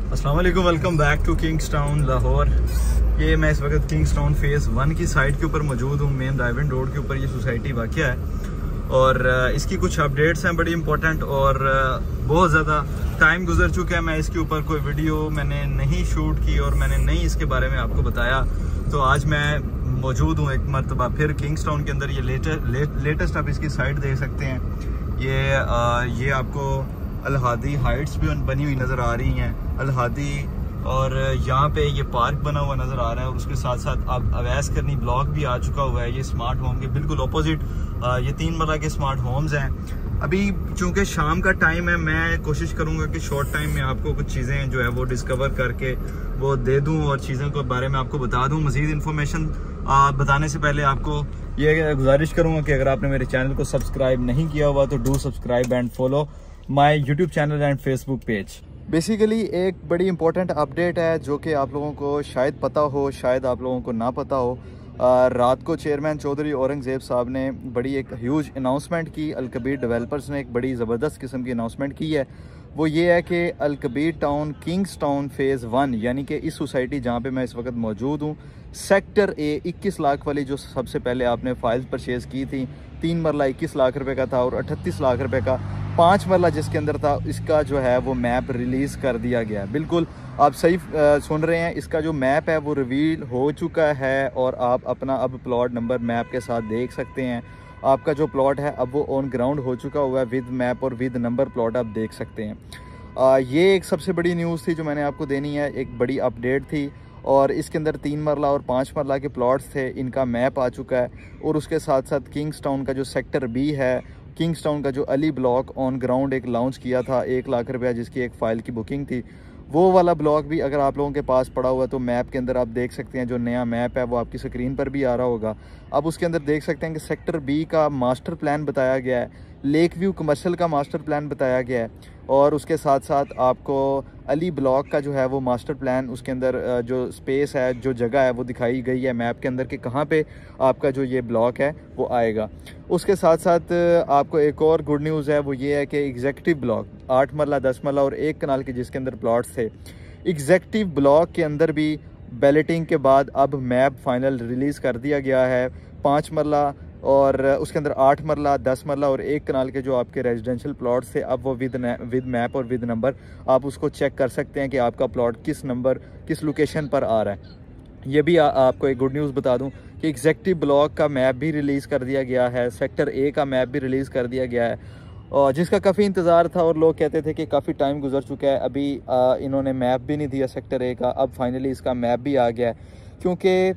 अस्सलाम वालेकुम, welcome back to Kingstown Lahore. ये मैं इस वक्त किंग्सटाउन फेज़ 1 की साइड के ऊपर मौजूद हूँ। मेन ड्राइविंग रोड के ऊपर ये सोसाइटी वाक़या है और इसकी कुछ अपडेट्स हैं बड़ी इंपॉर्टेंट और बहुत ज़्यादा टाइम गुजर चुका है। मैं इसके ऊपर कोई वीडियो मैंने नहीं शूट की और मैंने नहीं इसके बारे में आपको बताया। तो आज मैं मौजूद हूँ एक मरतबा फिर किंग्सटाउन के अंदर। ये लेटेस्ट आप इसकी साइड देख सकते हैं। ये आपको अल-हादी हाइट्स भी बनी हुई नज़र आ रही हैं, अल-हादी, और यहाँ पे ये पार्क बना हुआ नज़र आ रहा है और उसके साथ साथ अब अवैस करनी ब्लॉक भी आ चुका हुआ है। ये स्मार्ट होम के बिल्कुल ऑपोजिट ये 3 मरला के स्मार्ट होम्स हैं। अभी चूँकि शाम का टाइम है, मैं कोशिश करूँगा कि शॉर्ट टाइम में आपको कुछ चीज़ें जो है वो डिस्कवर करके वो दे दूँ और चीज़ों के बारे में आपको बता दूँ। मज़ीद इन्फॉर्मेशन बताने से पहले आपको ये गुजारिश करूँगा कि अगर आपने मेरे चैनल को सब्सक्राइब नहीं किया हुआ तो do subscribe and follow my YouTube channel and Facebook page. Basically एक बड़ी इंपॉर्टेंट अपडेट है जो कि आप लोगों को शायद पता हो, शायद आप लोगों को ना पता हो। रात को चेयरमैन चौधरी औरंगज़ेब साहब ने बड़ी एक ह्यूज अनाउंसमेंट की। अल-कबीर डेवलपर्स ने एक बड़ी ज़बरदस्त किस्म की अनाउंसमेंट की है। वो ये है कि अल-कबीर टाउन किंग्सटाउन फेज़ 1 यानी कि इस सोसाइटी जहाँ पे मैं इस वक्त मौजूद हूँ, सेक्टर ए 21 लाख वाली जो सबसे पहले आपने फाइल परचेज़ की थी, 3 मरला 21 लाख रुपए का था और 38 लाख रुपए का 5 मरला जिसके अंदर था, इसका जो है वो मैप रिलीज़ कर दिया गया है। बिल्कुल आप सही सुन रहे हैं, इसका जो मैप है वो रिवील हो चुका है और आप अपना अब प्लॉट नंबर मैप के साथ देख सकते हैं। आपका जो प्लॉट है अब वो ऑन ग्राउंड हो चुका हुआ है, विद मैप और विद नंबर प्लॉट आप देख सकते हैं। ये एक सबसे बड़ी न्यूज़ थी जो मैंने आपको देनी है, एक बड़ी अपडेट थी। और इसके अंदर 3 मरला और 5 मरला के प्लॉट्स थे, इनका मैप आ चुका है। और उसके साथ साथ किंग्सटाउन का जो सेक्टर बी है, किंग्सटाउन का जो अली ब्लॉक ऑन ग्राउंड एक लॉन्च किया था 1 लाख रुपया जिसकी एक फ़ाइल की बुकिंग थी, वो वाला ब्लॉक भी अगर आप लोगों के पास पड़ा हुआ है तो मैप के अंदर आप देख सकते हैं। जो नया मैप है वो आपकी स्क्रीन पर भी आ रहा होगा। अब उसके अंदर देख सकते हैं कि सेक्टर बी का मास्टर प्लान बताया गया है, लेक व्यू कमर्शियल का मास्टर प्लान बताया गया है और उसके साथ साथ आपको अली ब्लॉक का जो है वो मास्टर प्लान, उसके अंदर जो स्पेस है, जो जगह है वो दिखाई गई है मैप के अंदर कि कहाँ पे आपका जो ये ब्लॉक है वो आएगा। उसके साथ साथ आपको एक और गुड न्यूज़ है, वो ये है कि एग्जेक्टिव ब्लॉक 8 मरला 10 मरला और 1 कनाल के जिसके अंदर प्लॉट्स थे, एग्जेक्टिव ब्लॉक के अंदर भी बैलेटिंग के बाद अब मैप फाइनल रिलीज़ कर दिया गया है। 5 मरला और उसके अंदर 8 मरला 10 मरला और 1 कनाल के जो आपके रेजिडेंशियल प्लॉट्स थे, अब वो विद मैप और विद नंबर आप उसको चेक कर सकते हैं कि आपका प्लॉट किस नंबर किस लोकेशन पर आ रहा है। ये भी आपको एक गुड न्यूज़ बता दूं कि एग्जेक्टिव ब्लॉक का मैप भी रिलीज़ कर दिया गया है, सेक्टर ए का मैप भी रिलीज़ कर दिया गया है और जिसका काफ़ी इंतज़ार था और लोग कहते थे कि काफ़ी टाइम गुजर चुका है, अभी इन्होंने मैप भी नहीं दिया सेक्टर ए का। अब फाइनली इसका मैप भी आ गया है क्योंकि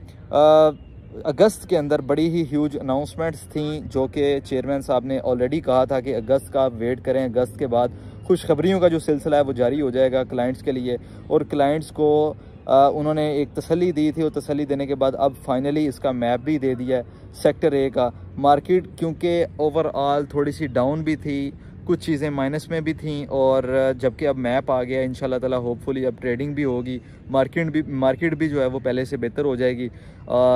अगस्त के अंदर बड़ी ही ह्यूज अनाउंसमेंट्स थी जो कि चेयरमैन साहब ने ऑलरेडी कहा था कि अगस्त का वेट करें, अगस्त के बाद खुशखबरियों का जो सिलसिला है वो जारी हो जाएगा क्लाइंट्स के लिए। और क्लाइंट्स को उन्होंने एक तसल्ली दी थी और तसल्ली देने के बाद अब फाइनली इसका मैप भी दे दिया है सेक्टर ए का। मार्केट क्योंकि ओवरऑल थोड़ी सी डाउन भी थी, कुछ चीज़ें माइनस में भी थी और जबकि अब मैप आ गया इंशाल्लाह ताला होपफुली अब ट्रेडिंग भी होगी, मार्केट भी जो है वो पहले से बेहतर हो जाएगी।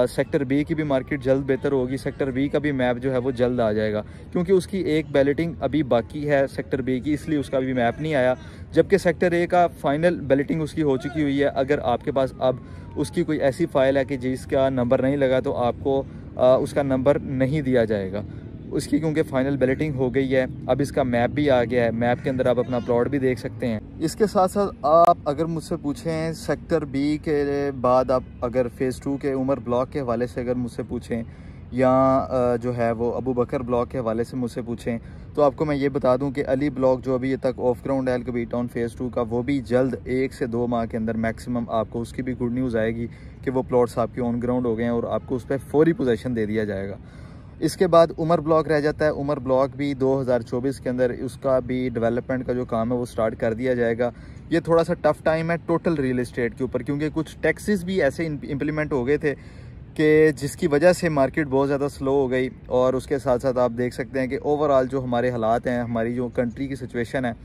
सेक्टर बी की भी मार्केट जल्द बेहतर होगी, सेक्टर बी का भी मैप जो है वो जल्द आ जाएगा क्योंकि उसकी एक बैलेटिंग अभी बाकी है सेक्टर बी की, इसलिए उसका भी मैप नहीं आया। जबकि सेक्टर ए का फाइनल बैलेटिंग उसकी हो चुकी हुई है। अगर आपके पास अब उसकी कोई ऐसी फ़ाइल है कि जिसका नंबर नहीं लगा तो आपको उसका नंबर नहीं दिया जाएगा उसकी, क्योंकि फाइनल बैलेटिंग हो गई है। अब इसका मैप भी आ गया है, मैप के अंदर आप अपना प्लॉट भी देख सकते हैं। इसके साथ साथ आप अगर मुझसे पूछें सेक्टर बी के बाद आप अगर फ़ेज़ 2 के उमर ब्लॉक के हवाले से अगर मुझसे पूछें या जो है वो अबू बकर ब्लॉक के हवाले से मुझसे पूछें तो आपको मैं ये बता दूं कि अली ब्लॉक जो अभी तक ऑफ ग्राउंड है अल-कबीर टाउन फ़ेज़ 2 का, वो भी जल्द 1 से 2 माह के अंदर मैक्सिमम आपको उसकी भी गुड न्यूज़ आएगी कि वो प्लॉट्स आपके ऑन ग्राउंड हो गए हैं और आपको उस पर फौरी पोजेसन दे दिया जाएगा। इसके बाद उमर ब्लॉक रह जाता है। उमर ब्लॉक भी 2024 के अंदर उसका भी डेवलपमेंट का जो काम है वो स्टार्ट कर दिया जाएगा। ये थोड़ा सा टफ़ टाइम है टोटल रियल एस्टेट के ऊपर क्योंकि कुछ टैक्सेस भी ऐसे इम्प्लीमेंट हो गए थे कि जिसकी वजह से मार्केट बहुत ज़्यादा स्लो हो गई। और उसके साथ साथ आप देख सकते हैं कि ओवरऑल जो हमारे हालात हैं, हमारी जो कंट्री की सिचुएशन है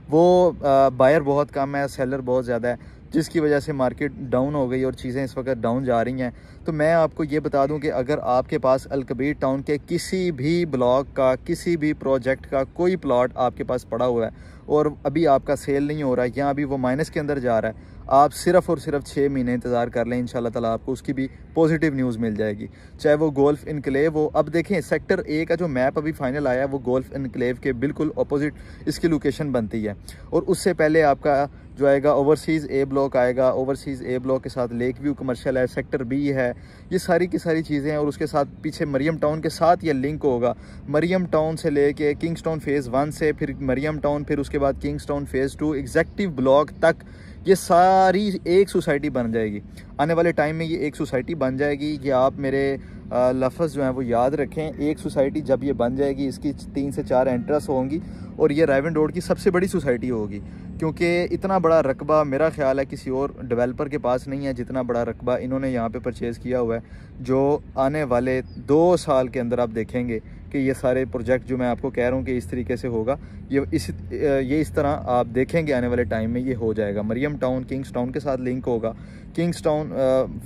वो बायर बहुत कम है, सेलर बहुत ज़्यादा है, जिसकी वजह से मार्केट डाउन हो गई और चीज़ें इस वक्त डाउन जा रही हैं। तो मैं आपको ये बता दूं कि अगर आपके पास अल-कबीर टाउन के किसी भी ब्लॉक का, किसी भी प्रोजेक्ट का कोई प्लॉट आपके पास पड़ा हुआ है और अभी आपका सेल नहीं हो रहा है या अभी वो माइनस के अंदर जा रहा है, आप सिर्फ़ और सिर्फ 6 महीने इंतज़ार कर लें, इंशाल्लाह ताला आपको उसकी भी पॉजिटिव न्यूज़ मिल जाएगी। चाहे वो गोल्फ इनक्लेव हो, अब देखें सेक्टर ए का जो मैप अभी फाइनल आया है वो गोल्फ इनक्लेव के बिल्कुल अपोजिट इसकी लोकेशन बनती है। और उससे पहले आपका जो आएगा ओवरसीज़ ए ब्लॉक आएगा, ओवरसीज़ ए ब्लॉक के साथ लेक व्यू कमर्शियल है, सेक्टर बी है, ये सारी की सारी चीज़ें हैं। और उसके साथ पीछे मरियम टाउन के साथ ये लिंक होगा, मरियम टाउन से लेके किंग्सटाउन फ़ेज़ 1 से, फिर मरियम टाउन, फिर उसके बाद किंग्सटाउन फ़ेज़ 2 एग्जेक्टिव ब्लॉक तक ये सारी एक सोसाइटी बन जाएगी। आने वाले टाइम में ये एक सोसाइटी बन जाएगी। ये आप मेरे लफ्ज़ जो हैं वो याद रखें, एक सोसाइटी जब ये बन जाएगी इसकी 3 से 4 एंट्रेंस होंगी और ये रायवन रोड की सबसे बड़ी सोसाइटी होगी, क्योंकि इतना बड़ा रकबा मेरा ख्याल है किसी और डेवलपर के पास नहीं है जितना बड़ा रकबा इन्होंने यहाँ पे परचेज़ किया हुआ है। जो आने वाले 2 साल के अंदर आप देखेंगे कि ये सारे प्रोजेक्ट जो मैं आपको कह रहा हूँ कि इस तरीके से होगा, ये इस तरह आप देखेंगे आने वाले टाइम में ये हो जाएगा। मरियम टाउन किंग्सटाउन के साथ लिंक होगा, किंग्सटाउन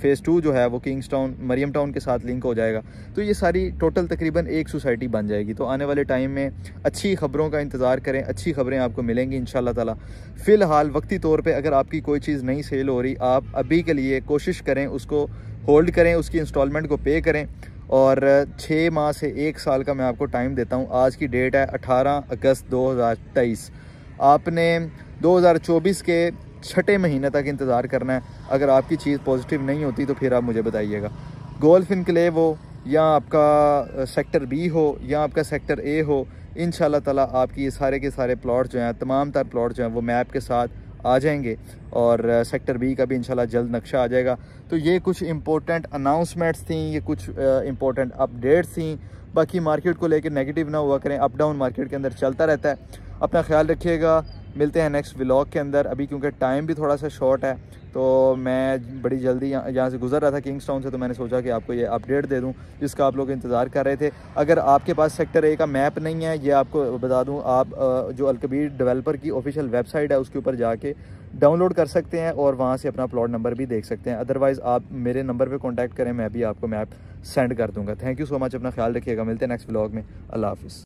फ़ेज़ 2 जो है वो किंग्सटाउन मरियम टाउन के साथ लिंक हो जाएगा। तो ये सारी टोटल तकरीबन एक सोसाइटी बन जाएगी। तो आने वाले टाइम में अच्छी खबरों का इंतज़ार करें, अच्छी खबरें आपको मिलेंगी इंशाल्लाह ताला। फ़िलहाल वक्ती तौर पे अगर आपकी कोई चीज़ नहीं सेल हो रही, आप अभी के लिए कोशिश करें उसको होल्ड करें, उसकी इंस्टॉलमेंट को पे करें। और 6 माह से 1 साल का मैं आपको टाइम देता हूँ। आज की डेट है 18 अगस्त 2023। आपने 2024 के 6ठे महीने तक इंतज़ार करना है। अगर आपकी चीज़ पॉजिटिव नहीं होती तो फिर आप मुझे बताइएगा। गोल्फ इनक्लेव हो या आपका सेक्टर बी हो या आपका सेक्टर ए हो, इंशाल्लाह ताला आपकी ये सारे के सारे प्लॉट जो हैं, तमाम तर प्लॉट जो हैं वो मैप के साथ आ जाएंगे और सेक्टर बी का भी इंशाल्लाह जल्द नक्शा आ जाएगा। तो ये कुछ इंपॉर्टेंट अनाउंसमेंट्स थी, ये कुछ इंपॉर्टेंट अपडेट्स थी। बाकी मार्केट को लेकर नेगेटिव ना हुआ करें, अप डाउन मार्केट के अंदर चलता रहता है। अपना ख्याल रखिएगा, मिलते हैं नेक्स्ट व्लॉग के अंदर। अभी क्योंकि टाइम भी थोड़ा सा शॉर्ट है तो मैं बड़ी जल्दी यहाँ से गुजर रहा था किंग्सटाउन से, तो मैंने सोचा कि आपको ये अपडेट दे दूँ जिसका आप लोग इंतज़ार कर रहे थे। अगर आपके पास सेक्टर ए का मैप नहीं है, ये आपको बता दूँ, आप जो अलकबीर डेवलपर की ऑफिशियल वेबसाइट है उसके ऊपर जाके डाउनलोड कर सकते हैं और वहाँ से अपना प्लॉट नंबर भी देख सकते हैं। अदरवाइज़ आप मेरे नंबर पर कॉन्टैक्ट करें, मैं भी आपको मैप सेंड कर दूँगा। थैंक यू सो मच, अपना ख्याल रखिएगा। मिलते हैं नेक्स्ट व्लॉग में। अल्लाह हाफ़िज़।